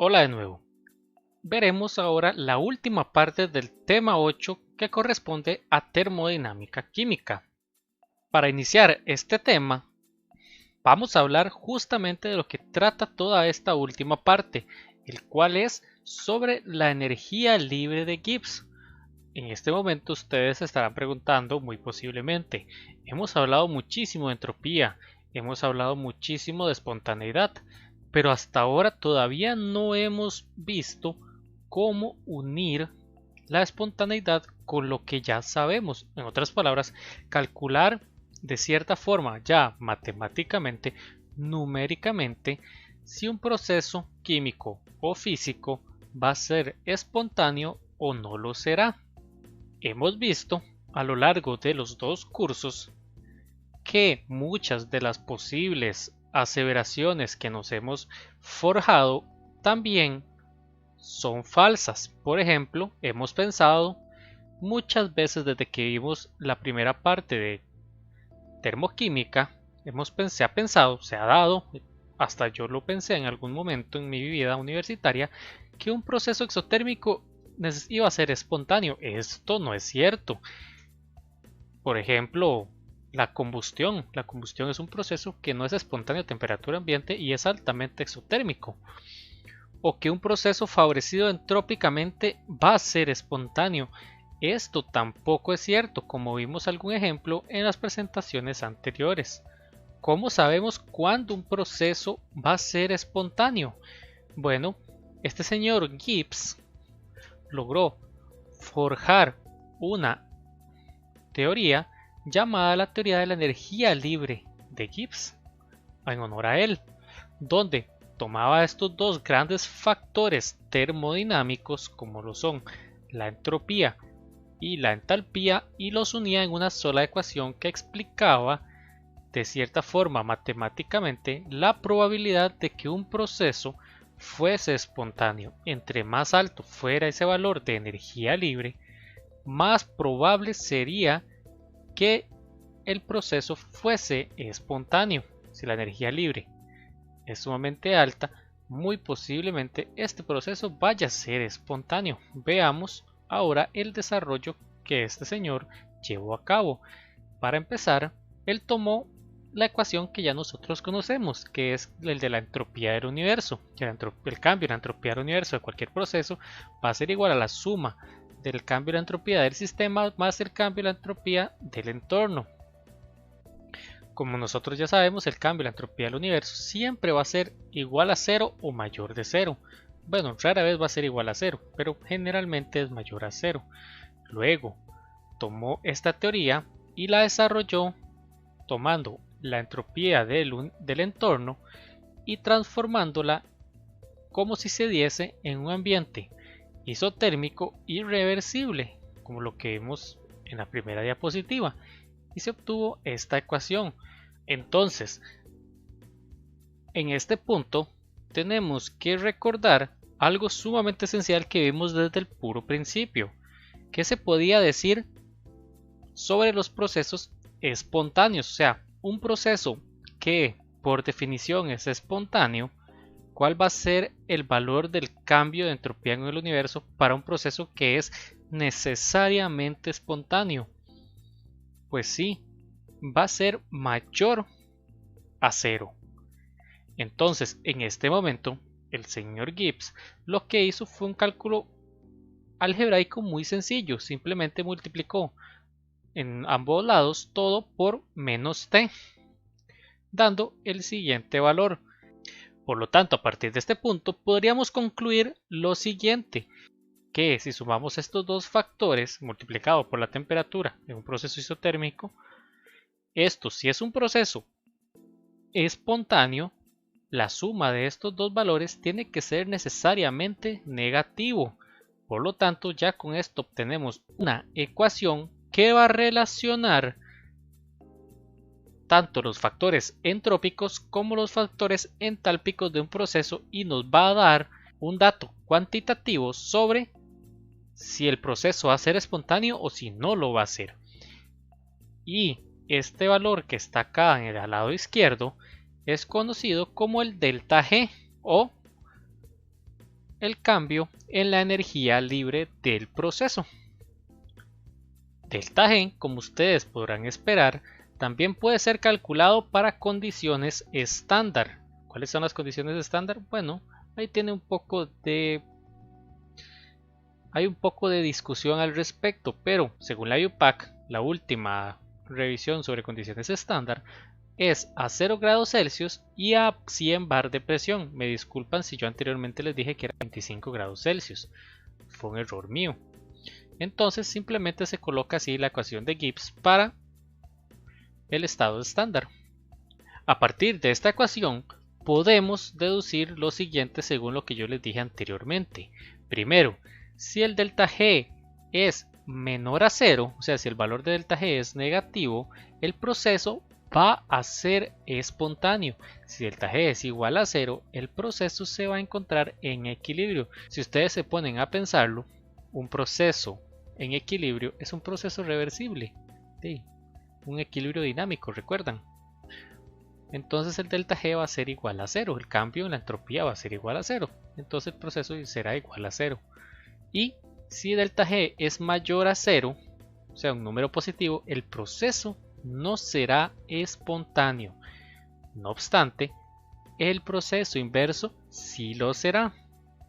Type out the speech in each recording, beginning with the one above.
Hola de nuevo. Veremos ahora la última parte del tema 8 que corresponde a termodinámica química. Para iniciar este tema, vamos a hablar justamente de lo que trata toda esta última parte, el cual es sobre la energía libre de Gibbs. En este momento ustedes se estarán preguntando muy posiblemente, hemos hablado muchísimo de entropía, hemos hablado muchísimo de espontaneidad, pero hasta ahora todavía no hemos visto cómo unir la espontaneidad con lo que ya sabemos. En otras palabras, calcular de cierta forma ya matemáticamente, numéricamente, si un proceso químico o físico va a ser espontáneo o no lo será. Hemos visto a lo largo de los dos cursos que muchas de las posibles aseveraciones que nos hemos forjado también son falsas. Por ejemplo, hemos pensado muchas veces desde que vimos la primera parte de termoquímica, se ha pensado, se ha dado, hasta yo lo pensé en algún momento en mi vida universitaria, que un proceso exotérmico iba a ser espontáneo. Esto no es cierto. Por ejemplo, la combustión. La combustión es un proceso que no es espontáneo a temperatura ambiente y es altamente exotérmico. O que un proceso favorecido entrópicamente va a ser espontáneo. Esto tampoco es cierto, como vimos algún ejemplo en las presentaciones anteriores. ¿Cómo sabemos cuándo un proceso va a ser espontáneo? Bueno, este señor Gibbs logró forjar una teoría llamada la teoría de la energía libre de Gibbs, en honor a él, donde tomaba estos dos grandes factores termodinámicos como lo son la entropía y la entalpía y los unía en una sola ecuación que explicaba de cierta forma matemáticamente la probabilidad de que un proceso fuese espontáneo. Entre más alto fuera ese valor de energía libre, más probable sería que el proceso fuese espontáneo. Si la energía libre es sumamente alta, muy posiblemente este proceso vaya a ser espontáneo. Veamos ahora el desarrollo que este señor llevó a cabo. Para empezar, él tomó la ecuación que ya nosotros conocemos, que es el de la entropía del universo. El cambio en la entropía del universo de cualquier proceso va a ser igual a la suma del cambio de la entropía del sistema más el cambio de la entropía del entorno. Como nosotros ya sabemos, el cambio de la entropía del universo siempre va a ser igual a 0 o mayor de 0. Bueno, rara vez va a ser igual a 0, pero generalmente es mayor a 0. Luego, tomó esta teoría y la desarrolló tomando la entropía del entorno y transformándola como si se diese en un ambiente isotérmico irreversible, como lo que vemos en la primera diapositiva, y se obtuvo esta ecuación. Entonces, en este punto tenemos que recordar algo sumamente esencial que vimos desde el puro principio, que se podía decir sobre los procesos espontáneos, o sea, un proceso que por definición es espontáneo. ¿Cuál va a ser el valor del cambio de entropía en el universo para un proceso que es necesariamente espontáneo? Pues sí, va a ser mayor a 0. Entonces, en este momento, el señor Gibbs lo que hizo fue un cálculo algebraico muy sencillo. Simplemente multiplicó en ambos lados todo por menos t, dando el siguiente valor. Por lo tanto, a partir de este punto podríamos concluir lo siguiente, que si sumamos estos dos factores multiplicado por la temperatura en un proceso isotérmico, esto si es un proceso espontáneo, la suma de estos dos valores tiene que ser necesariamente negativo. Por lo tanto, ya con esto obtenemos una ecuación que va a relacionar tanto los factores entrópicos como los factores entálpicos de un proceso y nos va a dar un dato cuantitativo sobre si el proceso va a ser espontáneo o si no lo va a ser. Y este valor que está acá en el lado izquierdo es conocido como el delta G o el cambio en la energía libre del proceso. Delta G, como ustedes podrán esperar, también puede ser calculado para condiciones estándar. ¿Cuáles son las condiciones estándar? Bueno, ahí tiene hay un poco de discusión al respecto, pero según la UPAC, la última revisión sobre condiciones estándar es a 0 grados Celsius y a 100 bar de presión. Me disculpan si yo anteriormente les dije que era 25 grados Celsius. Fue un error mío. Entonces simplemente se coloca así la ecuación de Gibbs para el estado estándar. A partir de esta ecuación podemos deducir lo siguiente según lo que yo les dije anteriormente. Primero, si el delta G es menor a 0, o sea, si el valor de delta G es negativo, el proceso va a ser espontáneo. Si delta G es igual a 0, el proceso se va a encontrar en equilibrio. Si ustedes se ponen a pensarlo, un proceso en equilibrio es un proceso reversible. Sí, un equilibrio dinámico, ¿recuerdan? Entonces el delta G va a ser igual a 0. El cambio en la entropía va a ser igual a 0. Entonces el proceso será igual a 0. Y si delta G es mayor a 0, o sea, un número positivo, el proceso no será espontáneo. No obstante, el proceso inverso sí lo será.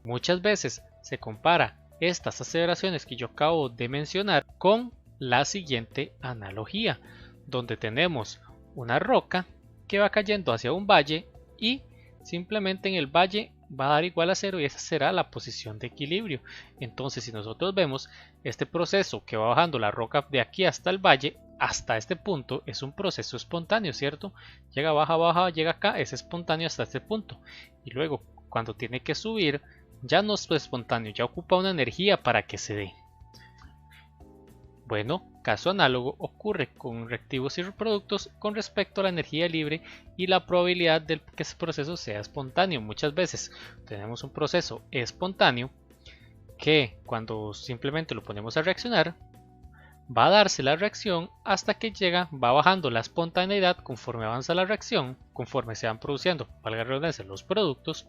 Muchas veces se compara estas aceleraciones que yo acabo de mencionar con la siguiente analogía, donde tenemos una roca que va cayendo hacia un valle y simplemente en el valle va a dar igual a 0 y esa será la posición de equilibrio. Entonces si nosotros vemos este proceso que va bajando la roca de aquí hasta el valle, hasta este punto es un proceso espontáneo, ¿cierto? Llega, baja, baja, llega acá, es espontáneo hasta este punto. Y luego cuando tiene que subir ya no es espontáneo, ya ocupa una energía para que se dé. Bueno, caso análogo ocurre con reactivos y reproductos con respecto a la energía libre y la probabilidad de que ese proceso sea espontáneo. Muchas veces tenemos un proceso espontáneo que cuando simplemente lo ponemos a reaccionar va a darse la reacción hasta que llega, va bajando la espontaneidad conforme avanza la reacción, conforme se van produciendo, valga la redundancia, los productos,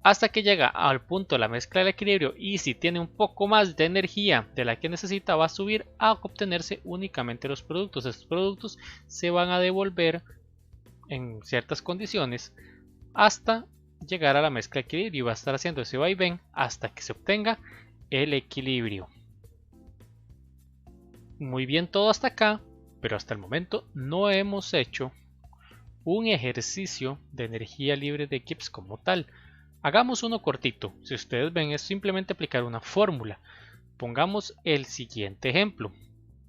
hasta que llega al punto de la mezcla del equilibrio y si tiene un poco más de energía de la que necesita va a subir a obtenerse únicamente los productos. Estos productos se van a devolver en ciertas condiciones hasta llegar a la mezcla de equilibrio y va a estar haciendo ese vaivén hasta que se obtenga el equilibrio. Muy bien todo hasta acá, pero hasta el momento no hemos hecho un ejercicio de energía libre de Gibbs como tal. Hagamos uno cortito. Si ustedes ven, es simplemente aplicar una fórmula. Pongamos el siguiente ejemplo.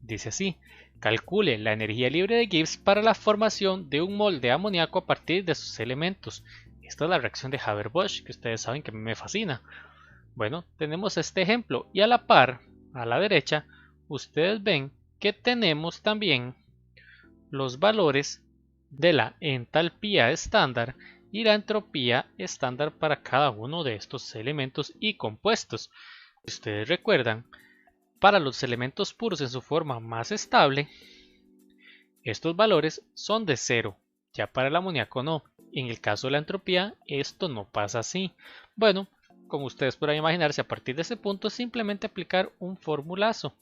Dice así: calcule la energía libre de Gibbs para la formación de un mol de amoníaco a partir de sus elementos. Esta es la reacción de Haber-Bosch, que ustedes saben que me fascina. Bueno, tenemos este ejemplo y a la par, a la derecha, ustedes ven que tenemos también los valores de la entalpía estándar y la entropía estándar para cada uno de estos elementos y compuestos. Si ustedes recuerdan, para los elementos puros en su forma más estable, estos valores son de 0, ya para el amoníaco no. En el caso de la entropía, esto no pasa así. Bueno, como ustedes podrán imaginarse, a partir de ese punto es simplemente aplicar un formulazo.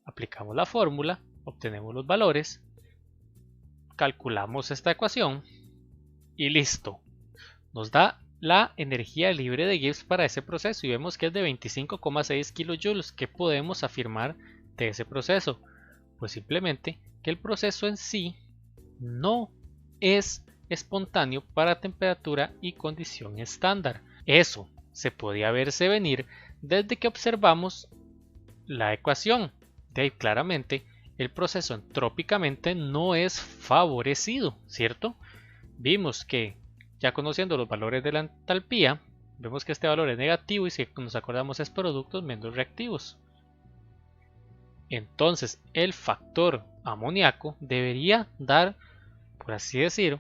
Aplicamos la fórmula, obtenemos los valores, calculamos esta ecuación y listo. Nos da la energía libre de Gibbs para ese proceso y vemos que es de 25,6 kJ. ¿Qué podemos afirmar de ese proceso? Pues simplemente que el proceso en sí no es espontáneo para temperatura y condición estándar. Eso se podía verse venir desde que observamos la ecuación. De ahí claramente el proceso entrópicamente no es favorecido, ¿cierto? Vimos que ya conociendo los valores de la entalpía, vemos que este valor es negativo y si nos acordamos es productos menos reactivos. Entonces el factor amoníaco debería dar, por así decir,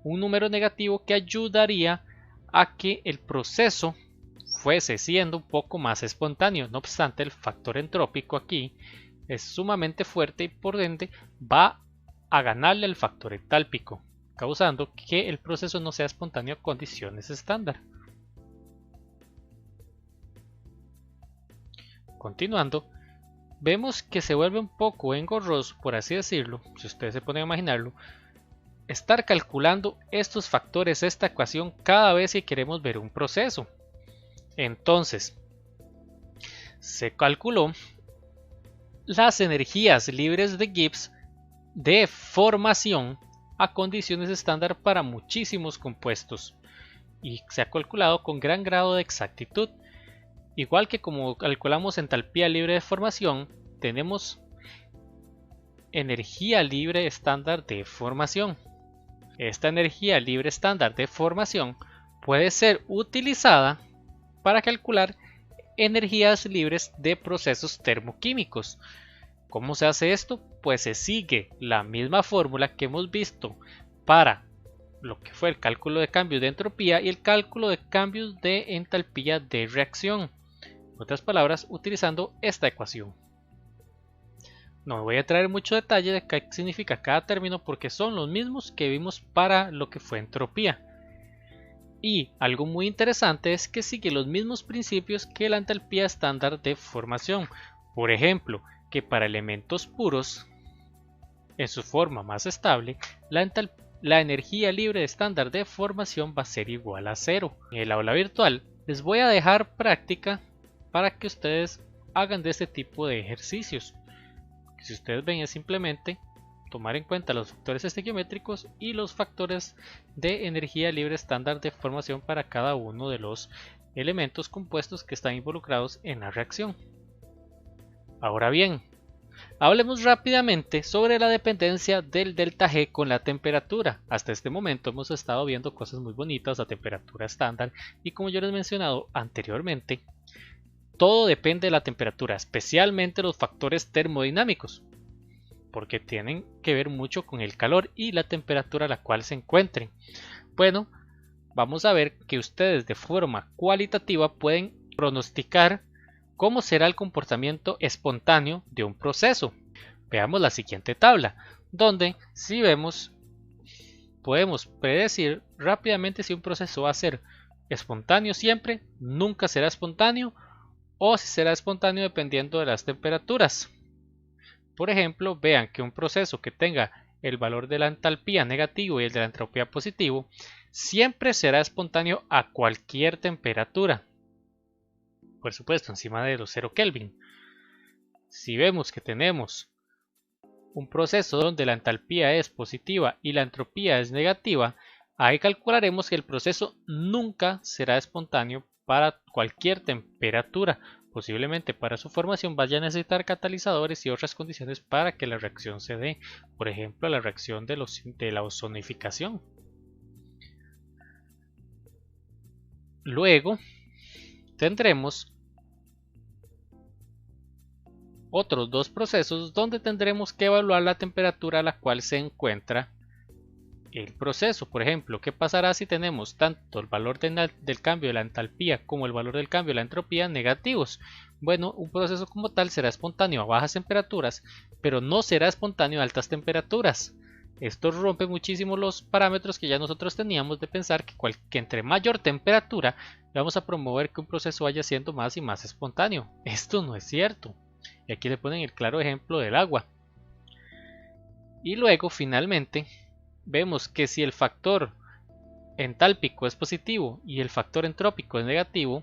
un número negativo que ayudaría a que el proceso fuese siendo un poco más espontáneo. No obstante, el factor entrópico aquí es sumamente fuerte y por ende va a ganarle al factor entálpico, causando que el proceso no sea espontáneo a condiciones estándar. Continuando, vemos que se vuelve un poco engorroso, por así decirlo, si ustedes se ponen a imaginarlo, estar calculando estos factores, esta ecuación, cada vez que queremos ver un proceso. Entonces, se calculó las energías libres de Gibbs de formación a condiciones estándar para muchísimos compuestos y se ha calculado con gran grado de exactitud. Igual que como calculamos entalpía libre de formación, tenemos energía libre estándar de formación. Esta energía libre estándar de formación puede ser utilizada para calcular energías libres de procesos termoquímicos. ¿Cómo se hace esto? Pues se sigue la misma fórmula que hemos visto para lo que fue el cálculo de cambios de entropía y el cálculo de cambios de entalpía de reacción. En otras palabras, utilizando esta ecuación. No me voy a traer mucho detalle de qué significa cada término porque son los mismos que vimos para lo que fue entropía. Y algo muy interesante es que sigue los mismos principios que la entalpía estándar de formación. Por ejemplo, que para elementos puros, en su forma más estable, la energía libre estándar de formación va a ser igual a 0. En el aula virtual les voy a dejar práctica para que ustedes hagan de este tipo de ejercicios. Si ustedes ven es simplemente tomar en cuenta los factores estequiométricos y los factores de energía libre estándar de formación para cada uno de los elementos compuestos que están involucrados en la reacción. Ahora bien, hablemos rápidamente sobre la dependencia del delta G con la temperatura. Hasta este momento hemos estado viendo cosas muy bonitas a temperatura estándar y como yo les he mencionado anteriormente, todo depende de la temperatura, especialmente los factores termodinámicos, porque tienen que ver mucho con el calor y la temperatura a la cual se encuentren. Bueno, vamos a ver que ustedes de forma cualitativa pueden pronosticar cómo será el comportamiento espontáneo de un proceso. Veamos la siguiente tabla, donde si vemos, podemos predecir rápidamente si un proceso va a ser espontáneo siempre, nunca será espontáneo, o si será espontáneo dependiendo de las temperaturas. Por ejemplo, vean que un proceso que tenga el valor de la entalpía negativo y el de la entropía positivo siempre será espontáneo a cualquier temperatura. Por supuesto, encima de los 0 Kelvin. Si vemos que tenemos un proceso donde la entalpía es positiva y la entropía es negativa, ahí calcularemos que el proceso nunca será espontáneo para cualquier temperatura. Posiblemente para su formación vaya a necesitar catalizadores y otras condiciones para que la reacción se dé. Por ejemplo, la reacción de la ozonificación. Luego tendremos otros dos procesos donde tendremos que evaluar la temperatura a la cual se encuentra el proceso. Por ejemplo, ¿qué pasará si tenemos tanto el valor del cambio de la entalpía como el valor del cambio de la entropía negativos? Bueno, un proceso como tal será espontáneo a bajas temperaturas, pero no será espontáneo a altas temperaturas. Esto rompe muchísimo los parámetros que ya nosotros teníamos de pensar que entre mayor temperatura vamos a promover que un proceso vaya siendo más y más espontáneo. Esto no es cierto. Y aquí le ponen el claro ejemplo del agua. Y luego, finalmente, vemos que si el factor entálpico es positivo y el factor entrópico es negativo,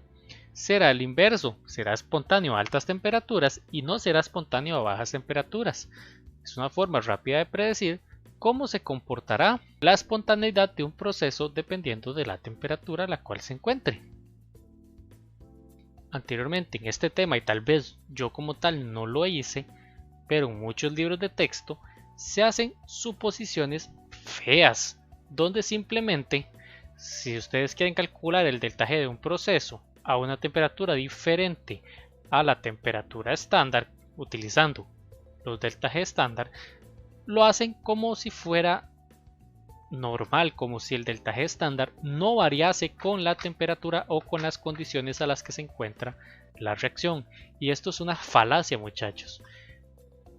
será el inverso, será espontáneo a altas temperaturas y no será espontáneo a bajas temperaturas. Es una forma rápida de predecir cómo se comportará la espontaneidad de un proceso dependiendo de la temperatura a la cual se encuentre. Anteriormente en este tema, y tal vez yo como tal no lo hice, pero en muchos libros de texto se hacen suposiciones feas, donde simplemente si ustedes quieren calcular el delta G de un proceso a una temperatura diferente a la temperatura estándar utilizando los delta G estándar, lo hacen como si fuera normal, como si el delta G estándar no variase con la temperatura o con las condiciones a las que se encuentra la reacción, y esto es una falacia, muchachos.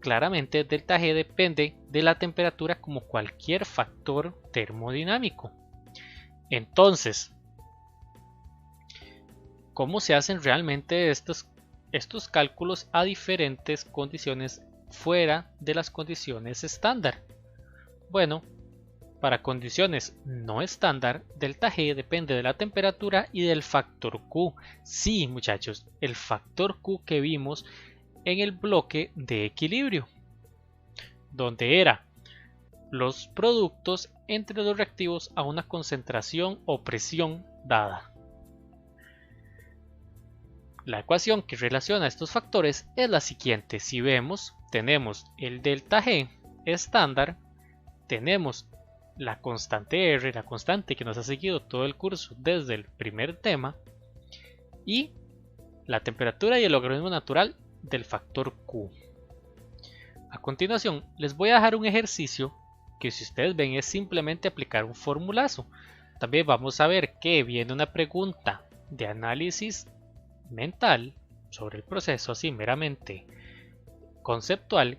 Claramente el delta G depende de la temperatura como cualquier factor termodinámico. Entonces, ¿cómo se hacen realmente estos estos cálculos a diferentes condiciones fuera de las condiciones estándar. Bueno, para condiciones no estándar, delta G depende de la temperatura y del factor Q. Sí, muchachos, el factor Q que vimos en el bloque de equilibrio, donde era los productos entre los reactivos a una concentración o presión dada. La ecuación que relaciona estos factores es la siguiente. Si vemos, tenemos el delta G estándar, tenemos la constante R, la constante que nos ha seguido todo el curso desde el primer tema, y la temperatura y el logaritmo natural del factor Q. A continuación les voy a dejar un ejercicio que, si ustedes ven, es simplemente aplicar un formulazo. También vamos a ver que viene una pregunta de análisis mental sobre el proceso, así meramente conceptual,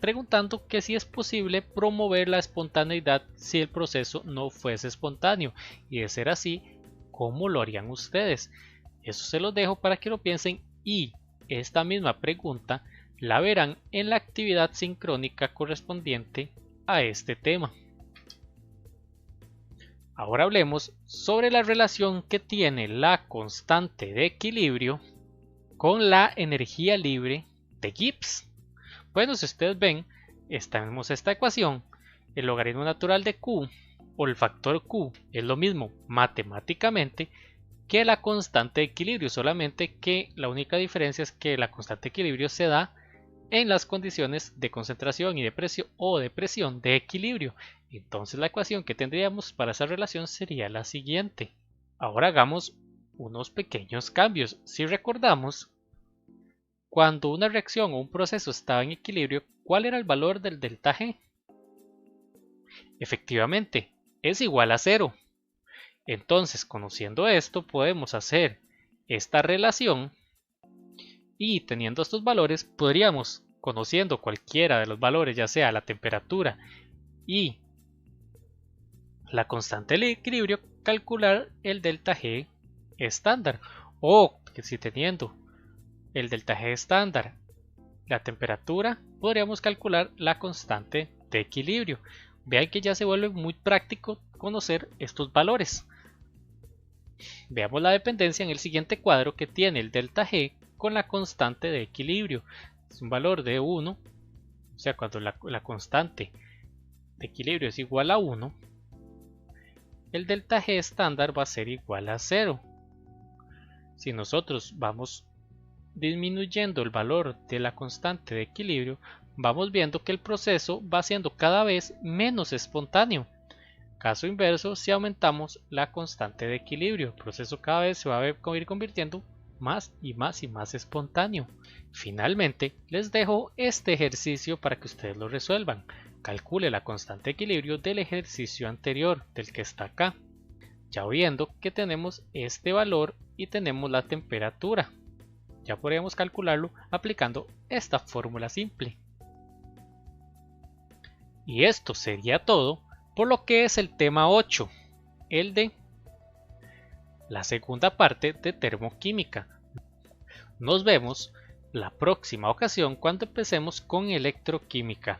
preguntando que si es posible promover la espontaneidad si el proceso no fuese espontáneo, y de ser así, ¿cómo lo harían ustedes? Eso se los dejo para que lo piensen, y esta misma pregunta la verán en la actividad sincrónica correspondiente a este tema. Ahora hablemos sobre la relación que tiene la constante de equilibrio con la energía libre de Gibbs. Bueno, si ustedes ven, tenemos esta ecuación, el logaritmo natural de Q o el factor Q es lo mismo matemáticamente que la constante de equilibrio, solamente que la única diferencia es que la constante de equilibrio se da en las condiciones de concentración y de presión o de presión de equilibrio. Entonces la ecuación que tendríamos para esa relación sería la siguiente. Ahora hagamos unos pequeños cambios. Si recordamos, cuando una reacción o un proceso estaba en equilibrio, ¿cuál era el valor del delta G? Efectivamente, es igual a 0. Entonces, conociendo esto, podemos hacer esta relación, y teniendo estos valores, podríamos, conociendo cualquiera de los valores, ya sea la temperatura y la constante de equilibrio, calcular el delta G estándar. O que si teniendo el delta G estándar, la temperatura, podríamos calcular la constante de equilibrio. Vean que ya se vuelve muy práctico conocer estos valores. Veamos la dependencia en el siguiente cuadro, que tiene el delta G con la constante de equilibrio. Es un valor de 1, o sea, cuando la constante de equilibrio es igual a 1, el delta G estándar va a ser igual a 0. Si nosotros vamos disminuyendo el valor de la constante de equilibrio, vamos viendo que el proceso va siendo cada vez menos espontáneo. Caso inverso, si aumentamos la constante de equilibrio, el proceso cada vez se va a ir convirtiendo más y más y más espontáneo. Finalmente, les dejo este ejercicio para que ustedes lo resuelvan. Calcule la constante de equilibrio del ejercicio anterior, del que está acá. Ya viendo que tenemos este valor y tenemos la temperatura, ya podríamos calcularlo aplicando esta fórmula simple. Y esto sería todo por lo que es el tema 8, el de la segunda parte de termoquímica. Nos vemos la próxima ocasión cuando empecemos con electroquímica.